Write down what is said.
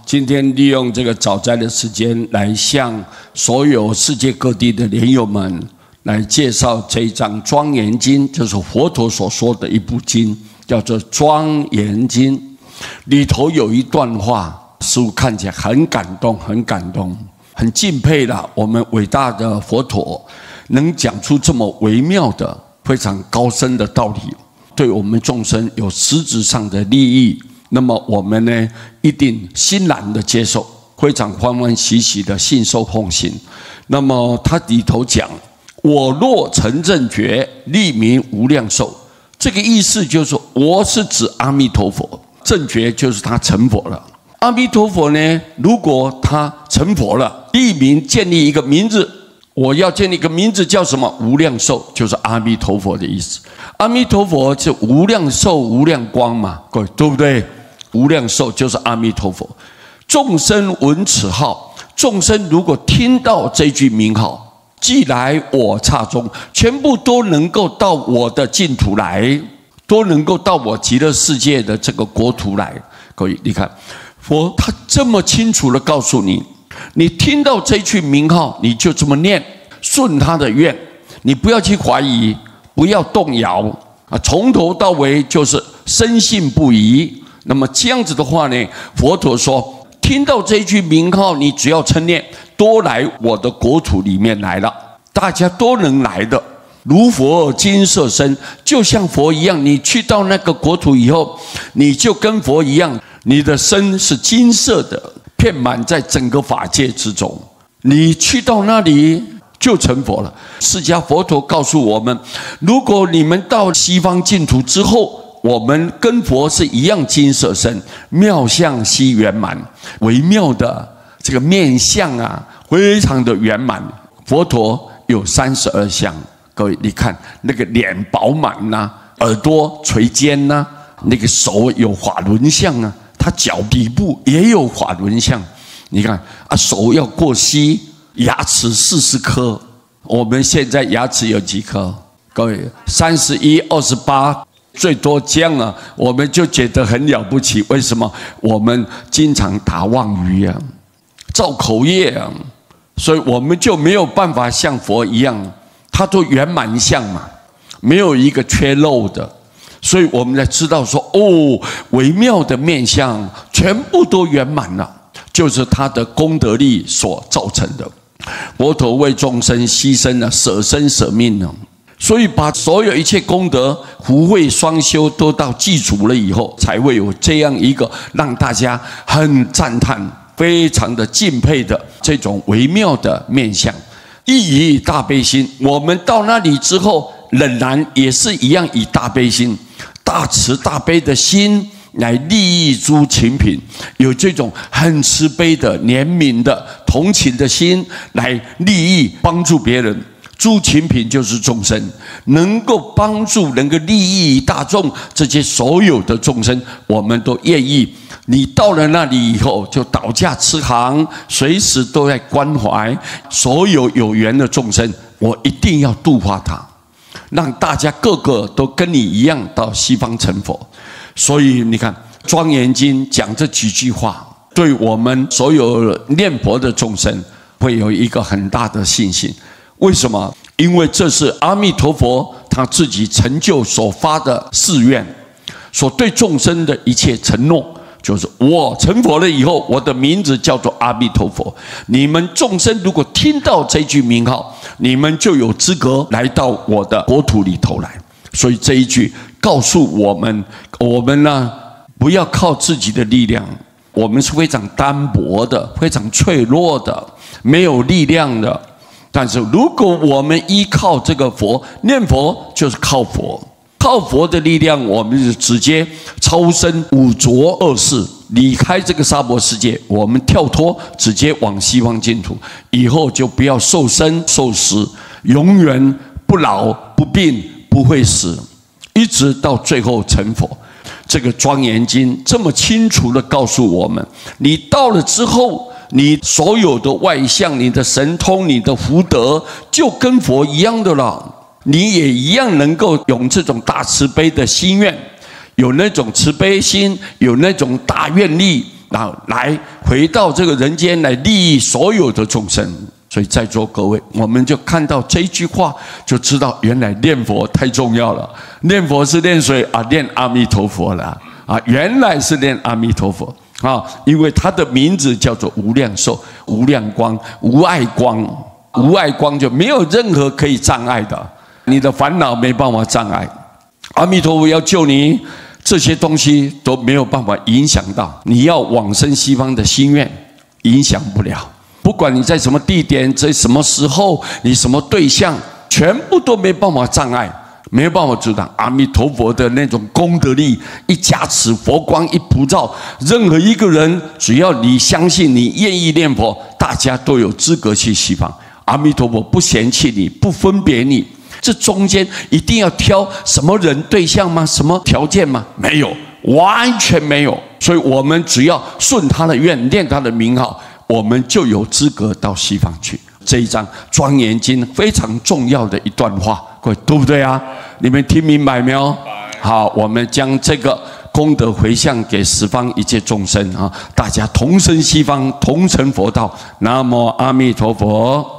今天利用这个早斋的时间，来向所有世界各地的莲友们来介绍这一章《庄严经》，就是佛陀所说的一部经，叫做《庄严经》。里头有一段话，似乎看起来很感动，很感动，很敬佩了我们伟大的佛陀，能讲出这么微妙的、非常高深的道理，对我们众生有实质上的利益。那么我们呢，一定欣然的接受，非常欢欢喜喜的信受奉行。那么它里头讲，我若成正觉，立名无量寿。这个意思就是，我是指阿弥陀佛，正觉就是他成佛了。阿弥陀佛呢，如果他成佛了，立名建立一个名字，我要建立一个名字叫什么？无量寿，就是阿弥陀佛的意思。阿弥陀佛是无量寿、无量光嘛，各位对不对？无量寿就是阿弥陀佛。众生闻此号，众生如果听到这句名号，即来我刹中，全部都能够到我的净土来，都能够到我极乐世界的这个国土来。各位，你看，佛他这么清楚的告诉你，你听到这句名号，你就这么念，顺他的愿，你不要去怀疑，不要动摇啊，从头到尾就是深信不疑。那么这样子的话呢，佛陀说，听到这句名号，你只要称念，都来我的国土里面来了，大家都能来的。如佛金色身，就像佛一样，你去到那个国土以后，你就跟佛一样，你的身是金色的，遍满在整个法界之中。你去到那里就成佛了。释迦佛陀告诉我们，如果你们到西方净土之后，我们跟佛是一样金色身，妙相悉圆满，微妙的这个面相啊，非常的圆满。佛陀有32相，各位你看那个脸饱满呐，耳朵垂肩呐，那个手有法轮相啊，他脚底部也有法轮相。你看啊，手要过膝，牙齿40颗。我们现在牙齿有几颗？各位31、28。最多这样啊，我们就觉得很了不起。为什么？我们经常打妄语啊，造口业啊，所以我们就没有办法像佛一样，他都圆满相嘛，没有一个缺漏的。所以我们才知道说，哦，微妙的面相全部都圆满了，就是他的功德力所造成的。佛陀为众生牺牲了，舍身舍命了。所以把所有一切功德福慧双修都到具足了以后，才会有这样一个让大家很赞叹、非常的敬佩的这种微妙的面相。亦以大悲心，我们到那里之后，仍然也是一样以大悲心、大慈大悲的心来利益诸群品，有这种很慈悲的、怜悯的、同情的心来利益帮助别人。诸群品就是众生，能够帮助、能够利益大众，这些所有的众生，我们都愿意。你到了那里以后，就倒驾慈航，随时都在关怀所有有缘的众生。我一定要度化他，让大家个个都跟你一样到西方成佛。所以你看，《庄严经》讲这几句话，对我们所有念佛的众生会有一个很大的信心。为什么？因为这是阿弥陀佛他自己成就所发的誓愿，所对众生的一切承诺，就是我成佛了以后，我的名字叫做阿弥陀佛。你们众生如果听到这句名号，你们就有资格来到我的国土里头来。所以这一句告诉我们，我们呢，不要靠自己的力量，我们是非常单薄的，非常脆弱的，没有力量的。但是如果我们依靠这个佛，念佛就是靠佛，靠佛的力量，我们就直接超生五浊恶世，离开这个娑婆世界，我们跳脱，直接往西方净土，以后就不要受生受死，永远不老不病不会死，一直到最后成佛。这个《庄严经》这么清楚地告诉我们，你到了之后，你所有的外相、你的神通、你的福德，就跟佛一样的了。你也一样能够有这种大慈悲的心愿，有那种慈悲心，有那种大愿力，然后来回到这个人间来利益所有的众生。所以在座各位，我们就看到这一句话，就知道原来念佛太重要了。念佛是念谁啊？念阿弥陀佛了啊！原来是念阿弥陀佛啊，因为他的名字叫做无量寿、无量光、无碍光。无碍光就没有任何可以障碍的，你的烦恼没办法障碍。阿弥陀佛要救你，这些东西都没有办法影响到你要往生西方的心愿，影响不了。不管你在什么地点，在什么时候，你什么对象，全部都没办法障碍，没有办法阻挡阿弥陀佛的那种功德力一加持，佛光一普照，任何一个人，只要你相信，你愿意念佛，大家都有资格去西方。阿弥陀佛不嫌弃你，不分别你。这中间一定要挑什么人对象吗？什么条件吗？没有，完全没有。所以我们只要顺他的愿，念他的名号，我们就有资格到西方去。这一章《庄严经》非常重要的一段话，各位对不对啊？你们听明白没有？好，我们将这个功德回向给十方一切众生啊！大家同生西方，同成佛道。南无阿弥陀佛。